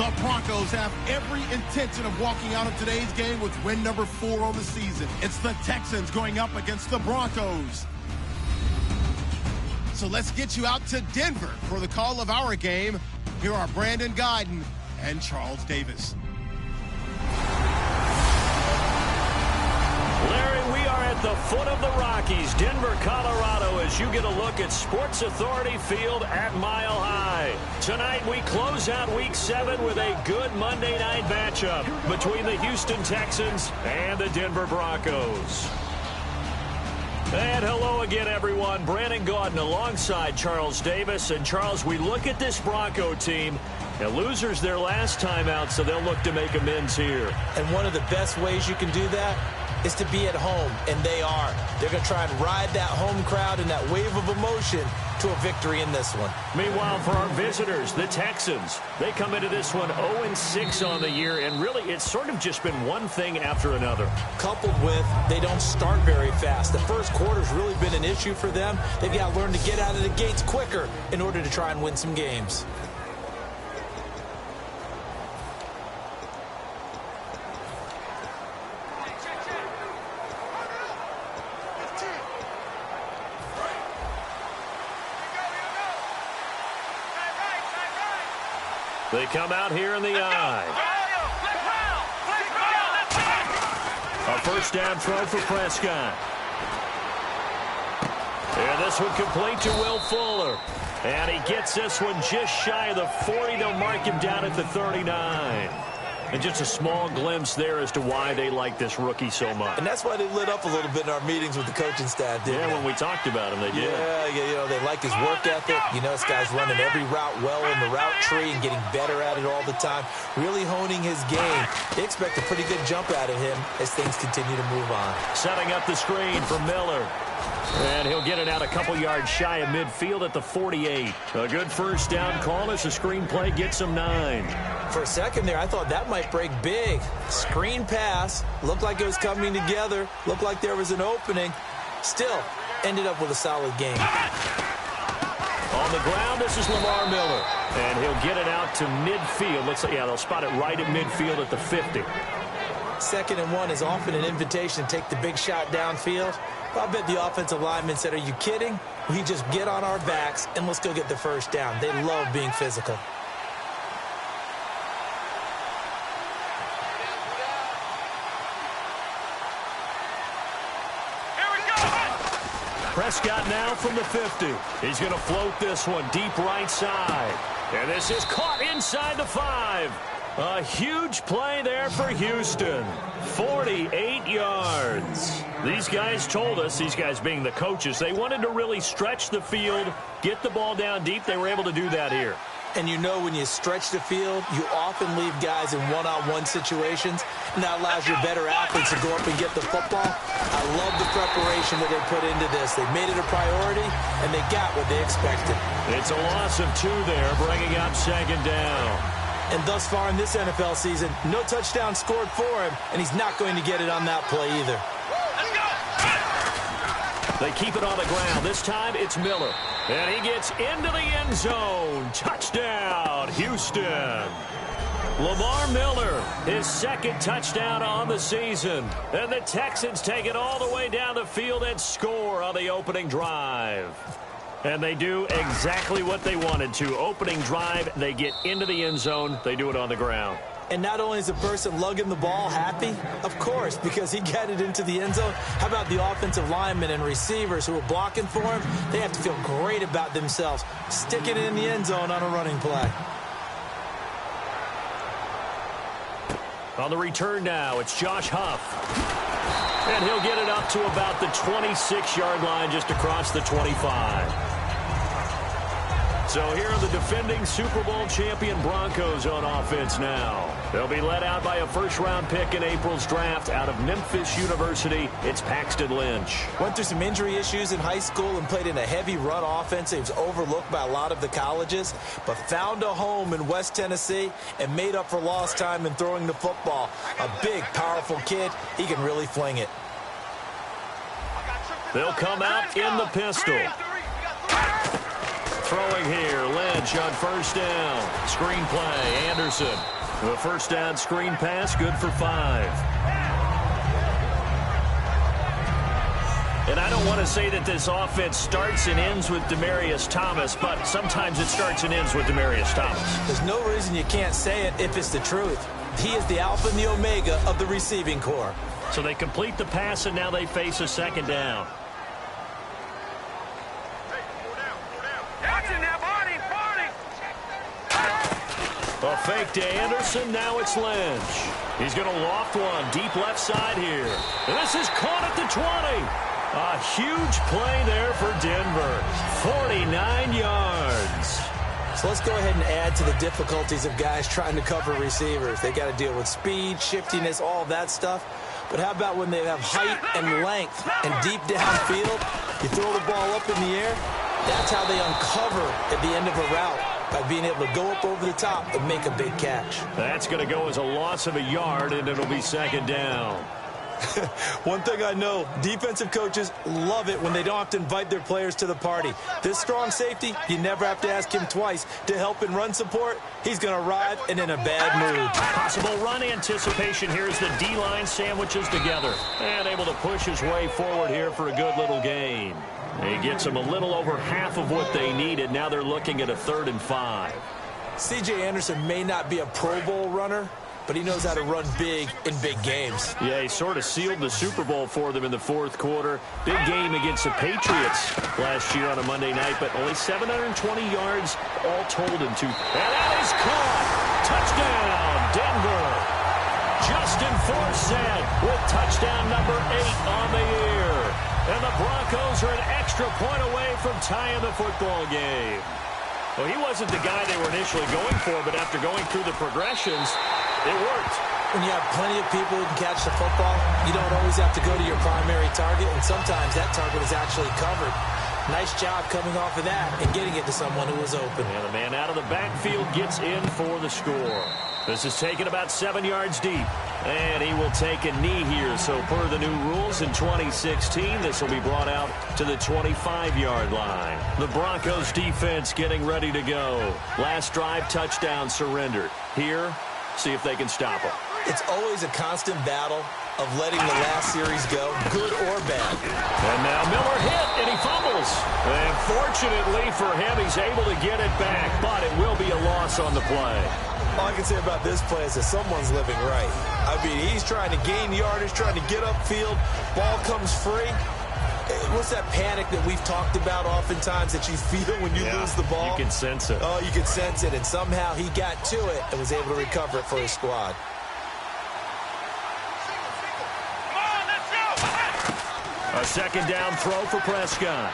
The Broncos have every intention of walking out of today's game with win number 4 on the season. It's the Texans going up against the Broncos. So let's get you out to Denver for the call of our game. Here are Brandon Guyton and Charles Davis. Larry, we are at the foot of the Rockies, Denver, Colorado, as you get a look at Sports Authority Field at Mile High. Tonight, we close out Week 7 with a good Monday night matchup between the Houston Texans and the Denver Broncos. And hello again, everyone. Brandon Guyton alongside Charles Davis. And, Charles, we look at this Bronco team. And losers their last time out, so they'll look to make amends here. And one of the best ways you can do that is to be at home, and they are. They're going to try and ride that home crowd and that wave of emotion to a victory in this one. Meanwhile, for our visitors, the Texans, they come into this one 0-6 on the year, and really it's sort of just been one thing after another. Coupled with they don't start very fast. The first quarter's really been an issue for them. They've got to learn to get out of the gates quicker in order to try and win some games. They come out here in the eye. A first down throw for Prescott. And this one complete to Will Fuller. And he gets this one just shy of the 40. They'll mark him down at the 39. And just a small glimpse there as to why they like this rookie so much. And that's why they lit up a little bit in our meetings with the coaching staff, didn't they? When we talked about him, they did. Yeah, you know, they like his work ethic. You know, this guy's running every route well in the route tree and getting better at it all the time, really honing his game. They expect a pretty good jump out of him as things continue to move on. Setting up the screen for Miller. And he'll get it out a couple yards shy of midfield at the 48. A good first down call as the screenplay gets him 9. For a second there, I thought that might break big. Screen pass. Looked like it was coming together. Looked like there was an opening. Still, ended up with a solid game. On the ground, this is Lamar Miller. And he'll get it out to midfield. Looks like, yeah, they'll spot it right at midfield at the 50. 2nd and 1 is often an invitation to take the big shot downfield. I bet the offensive lineman said, are you kidding? We just get on our backs and let's go get the first down. They love being physical. Prescott now from the 50. He's going to float this one deep right side. And this is caught inside the 5. A huge play there for Houston. 48 yards. These guys told us, these guys being the coaches, they wanted to really stretch the field, get the ball down deep. They were able to do that here. And you know when you stretch the field, you often leave guys in one-on-one situations, and that allows your better athletes to go up and get the football. I love the preparation that they put into this. They made it a priority, and they got what they expected. It's a loss of 2 there, bringing up 2nd down. And thus far in this NFL season, no touchdown scored for him, and he's not going to get it on that play either. They keep it on the ground. This time it's Miller. And he gets into the end zone. Touchdown, Houston. Lamar Miller, his 2nd touchdown on the season. And the Texans take it all the way down the field and score on the opening drive. And they do exactly what they wanted to. Opening drive, they get into the end zone. They do it on the ground. And not only is the person lugging the ball happy, of course, because he got it into the end zone. How about the offensive linemen and receivers who are blocking for him? They have to feel great about themselves, sticking it in the end zone on a running play. On the return now, it's Josh Huff. And he'll get it up to about the 26-yard line, just across the 25. So here are the defending Super Bowl champion Broncos on offense now. They'll be led out by a first-round pick in April's draft out of Memphis University. It's Paxton Lynch. Went through some injury issues in high school and played in a heavy run offense. He was overlooked by a lot of the colleges, but found a home in West Tennessee and made up for lost time in throwing the football. A big, powerful kid. He can really fling it. They'll come out in the pistol. throwing here. Lynch on first down. Screen play, Anderson. The first down screen pass, good for 5. And I don't want to say that this offense starts and ends with Demaryius Thomas, but sometimes it starts and ends with Demaryius Thomas. There's no reason you can't say it if it's the truth. He is the alpha and the omega of the receiving corps. So they complete the pass, and now they face a second down. A fake to Anderson. Now it's Lynch. He's going to loft one deep left side here. And this is caught at the 20. A huge play there for Denver. 49 yards. So let's go ahead and add to the difficulties of guys trying to cover receivers. They got to deal with speed, shiftiness, all that stuff. But how about when they have height and length and deep downfield? You throw the ball up in the air. That's how they uncover at the end of a route, by being able to go up over the top and make a big catch. That's going to go as a loss of a yard, and it'll be second down. One thing I know, defensive coaches love it when they don't have to invite their players to the party. This strong safety, you never have to ask him twice to help in run support. He's going to arrive and in a bad mood. Possible run anticipation here as the D-line sandwiches together. And able to push his way forward here for a good little gain. He gets them a little over half of what they needed. Now they're looking at a 3rd and 5. C.J. Anderson may not be a Pro Bowl runner, but he knows how to run big in big games. Yeah, he sort of sealed the Super Bowl for them in the 4th quarter. Big game against the Patriots last year on a Monday night, but only 720 yards all told in 2. And that is caught. Touchdown, Denver. Justin Forsett with touchdown number 8 on the year. And the Broncos are an extra point away from tying the football game. Well, he wasn't the guy they were initially going for, but after going through the progressions, it worked. When you have plenty of people who can catch the football, you don't always have to go to your primary target, and sometimes that target is actually covered. Nice job coming off of that and getting it to someone who was open. And the man out of the backfield gets in for the score. This is taken about 7 yards deep. And he will take a knee here. So per the new rules in 2016, this will be brought out to the 25-yard line. The Broncos defense getting ready to go. Last drive, touchdown surrendered. Here, see if they can stop him. It's always a constant battle of letting the last series go, good or bad. And now Miller hit, and he fumbles. And fortunately for him, he's able to get it back, but it will be a loss on the play. All I can say about this play is that someone's living right. I mean, he's trying to gain yardage, trying to get upfield. Ball comes free. What's that panic that we've talked about oftentimes that you feel when you lose the ball? You can sense it. Oh, you can sense it, and somehow he got to it and was able to recover it for his squad. A second down throw for Prescott.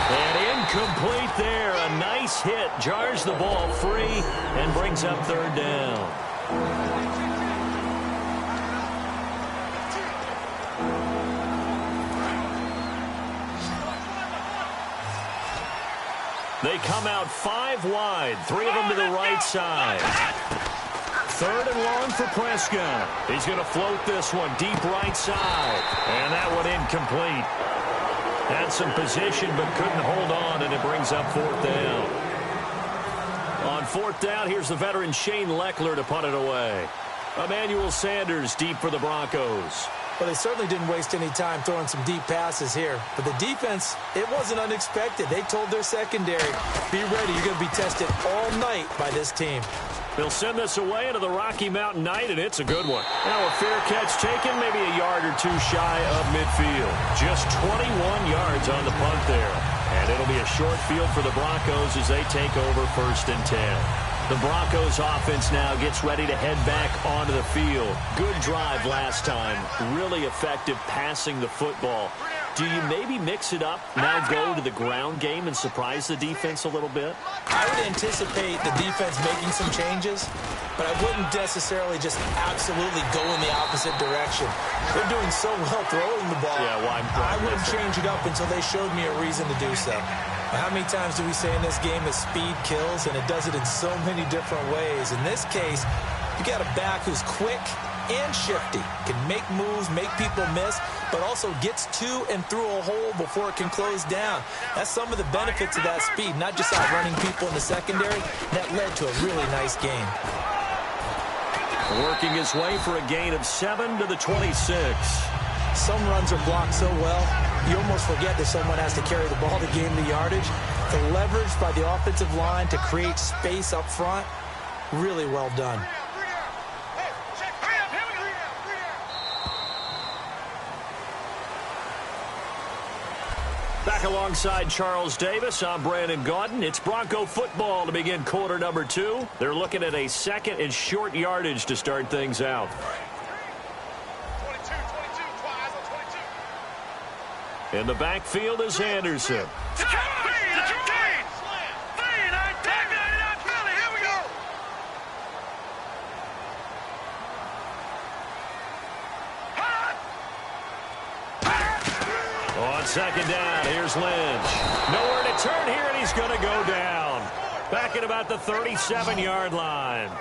And incomplete there. A nice hit. Jars the ball free and brings up 3rd down. They come out 5 wide. 3 of them to the right side. 3rd and long for Prescott. He's going to float this one deep right side. And that one incomplete. Had some position but couldn't hold on, and it brings up 4th down. On 4th down, here's the veteran Shane Leckler to punt it away. Emmanuel Sanders deep for the Broncos. Well, they certainly didn't waste any time throwing some deep passes here. But the defense, it wasn't unexpected. They told their secondary, be ready. You're going to be tested all night by this team. They'll send this away into the Rocky Mountain night, and it's a good one. Now a fair catch taken, maybe a yard or 2 shy of midfield. Just 21 yards on the punt there. And it'll be a short field for the Broncos as they take over 1st and 10. The Broncos offense now gets ready to head back onto the field. Good drive last time. Really effective passing the football. Do you maybe mix it up, now go to the ground game and surprise the defense a little bit? I would anticipate the defense making some changes, but I wouldn't necessarily just absolutely go in the opposite direction. They're doing so well throwing the ball. Yeah, why I wouldn't change it up until they showed me a reason to do so. How many times do we say in this game that speed kills, and it does it in so many different ways? In this case, you got a back who's quick and shifty, can make moves, make people miss, but also gets to and through a hole before it can close down. That's some of the benefits of that speed, not just outrunning people in the secondary. That led to a really nice game. Working his way for a gain of 7 to the 26. Some runs are blocked so well, you almost forget that someone has to carry the ball to gain the yardage. The leverage by the offensive line to create space up front, really well done. Back alongside Charles Davis, I'm Brandon Gaudin. It's Bronco football to begin quarter number 2. They're looking at a second and short yardage to start things out. In the backfield is Anderson. On second down, here's Lynch. Nowhere to turn here, and he's going to go down. Back at about the 37-yard line.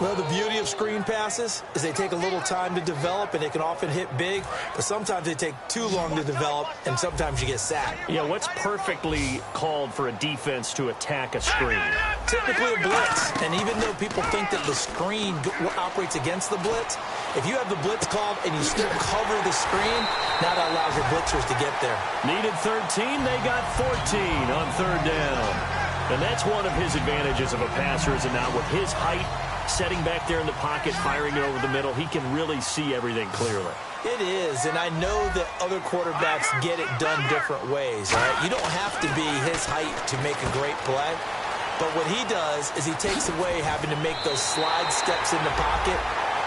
Well, the beauty of screen passes is they take a little time to develop, and they can often hit big, but sometimes they take too long to develop, and sometimes you get sacked. Yeah, what's perfectly called for a defense to attack a screen? Typically a blitz, and even though people think that the screen operates against the blitz, if you have the blitz called and you still cover the screen, now that allows your blitzers to get there. Needed 13, they got 14 on third down. And that's one of his advantages of a passer, is it not? With his height, setting back there in the pocket, firing it over the middle, he can really see everything clearly. It is, and I know that other quarterbacks get it done different ways, all right? You don't have to be his height to make a great play, but what he does is he takes away having to make those slide steps in the pocket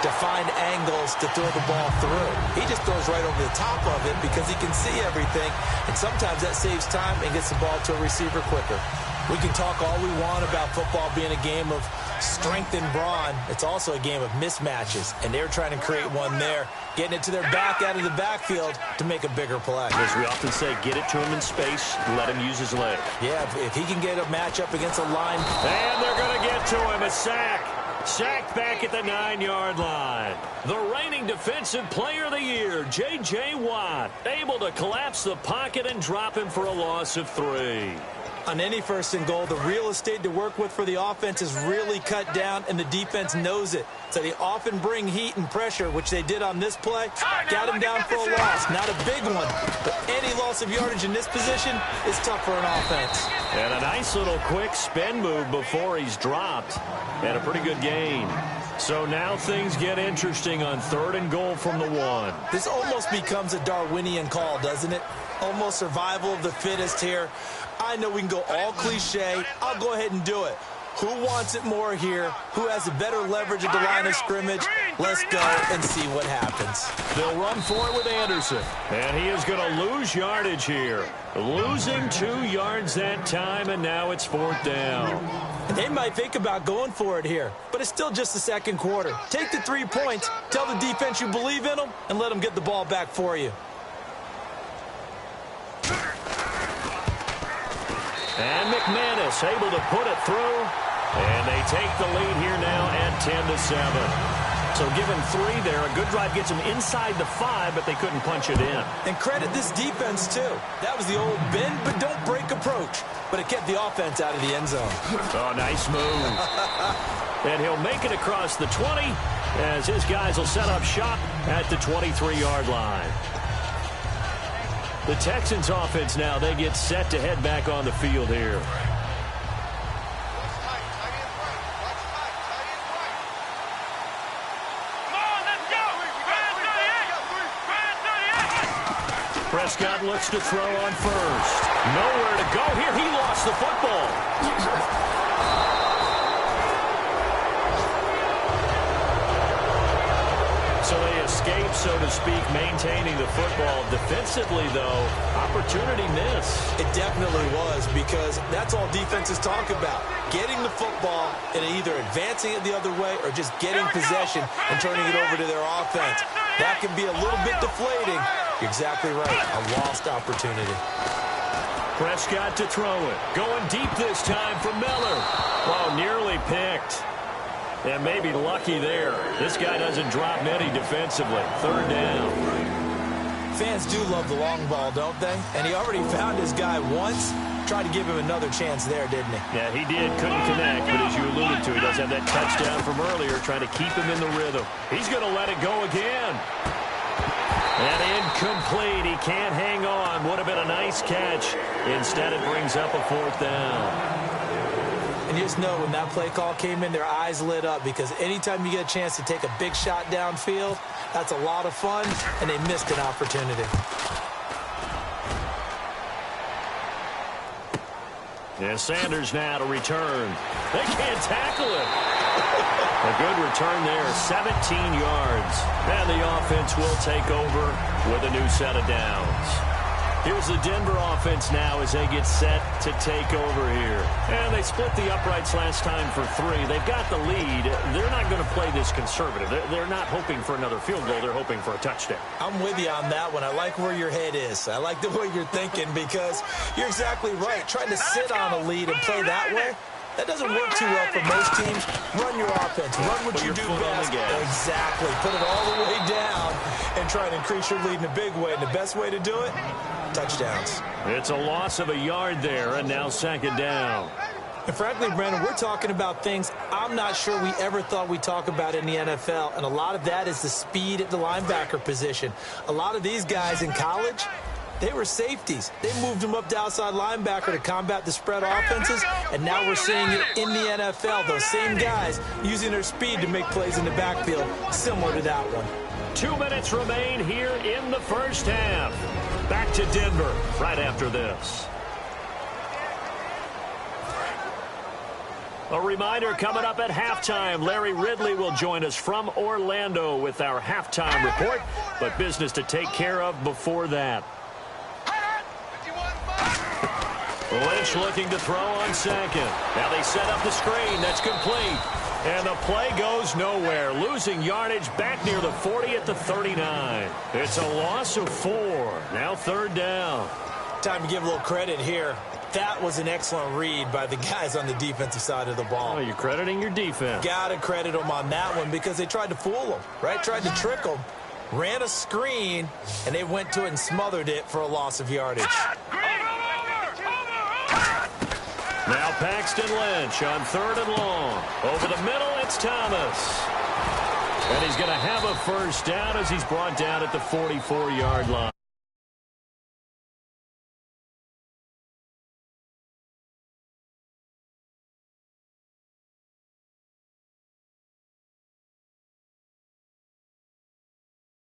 to find angles to throw the ball through. He just throws right over the top of it because he can see everything, and sometimes that saves time and gets the ball to a receiver quicker. We can talk all we want about football being a game of strength and brawn. It's also a game of mismatches, and they're trying to create one there, getting it to their back out of the backfield to make a bigger play. As we often say, get it to him in space, let him use his leg. Yeah, if he can get a matchup against a line. And they're going to get to him, a sack. Sacked back at the 9-yard line. The reigning defensive player of the year, J.J. Watt, able to collapse the pocket and drop him for a loss of 3. On any first and goal, the real estate to work with for the offense is really cut down, and the defense knows it. So they often bring heat and pressure, which they did on this play. Got him down for a loss. Not a big one, but any loss of yardage in this position is tough for an offense. And a nice little quick spin move before he's dropped. And a pretty good gain. So now things get interesting on third and goal from the 1. This almost becomes a Darwinian call, doesn't it? Almost survival of the fittest here. I know we can go all cliche. I'll go ahead and do it. Who wants it more here? Who has a better leverage at the line of scrimmage? Let's go and see what happens. They'll run for it with Anderson. And he is going to lose yardage here. Losing 2 yards that time, and now it's 4th down. They might think about going for it here, but it's still just the second quarter. Take the 3 points, tell the defense you believe in them, and let them get the ball back for you. And McManus able to put it through. And they take the lead here now at 10-7. So given 3 there, a good drive gets them inside the 5, but they couldn't punch it in. And credit this defense, too. That was the old bend but don't break approach. But it kept the offense out of the end zone. Oh, nice move. And he'll make it across the 20 as his guys will set up shop at the 23-yard line. The Texans offense now, they get set to head back on the field here. Prescott looks to throw on first. Nowhere to go here. He lost the football. So they escape, so to speak, maintaining the football. Defensively, though, opportunity miss. It definitely was, because that's all defenses talk about. Getting the football and either advancing it the other way or just getting possession and turning it over to their offense. That can be a little bit deflating. You're exactly right. A lost opportunity. Prescott to throw it. Going deep this time for Miller. Oh, nearly picked. And maybe lucky there. This guy doesn't drop many defensively. 3rd down. Fans do love the long ball, don't they? And he already found his guy once. Tried to give him another chance there, didn't he? Yeah, he did. Couldn't connect, but as you alluded to, he does have that touchdown from earlier, trying to keep him in the rhythm. He's going to let it go again. And incomplete. He can't hang on. Would have been a nice catch. Instead, it brings up a 4th down. And you just know when that play call came in, their eyes lit up, because anytime you get a chance to take a big shot downfield, that's a lot of fun, and they missed an opportunity. And Sanders now to return. They can't tackle it. A good return there, 17 yards. And the offense will take over with a new set of downs. Here's the Denver offense now as they get set to take over here. And they split the uprights last time for 3. They've got the lead. They're not going to play this conservative. They're not hoping for another field goal. They're hoping for a touchdown. I'm with you on that one. I like where your head is. I like the way you're thinking, because you're exactly right. Trying to sit on a lead and play that way, that doesn't work too well for most teams. Run your offense. Run what you do best. Exactly. Put it all the way down and try to increase your lead in a big way. And the best way to do it, touchdowns. It's a loss of a yard there, and now 2nd down. And frankly, Brandon, we're talking about things I'm not sure we ever thought we'd talk about in the NFL. And a lot of that is the speed at the linebacker position. A lot of these guys in college, they were safeties. They moved them up to outside linebacker to combat the spread offenses, and now we're seeing it in the NFL. Those same guys using their speed to make plays in the backfield, similar to that one. 2 minutes remain here in the first half. Back to Denver right after this. A reminder coming up at halftime. Larry Ridley will join us from Orlando with our halftime report, but business to take care of before that. Lynch looking to throw on 2nd. Now they set up the screen. That's complete. And the play goes nowhere. Losing yardage back near the 40 at the 39. It's a loss of 4. Now 3rd down. Time to give a little credit here. That was an excellent read by the guys on the defensive side of the ball. Oh, you're crediting your defense. Got to credit them on that one, because they tried to fool them, right? Tried to trick them. Ran a screen, and they went to it and smothered it for a loss of yardage. Now Paxton Lynch on 3rd and long. Over the middle, it's Thomas. And he's going to have a first down as he's brought down at the 44-yard line.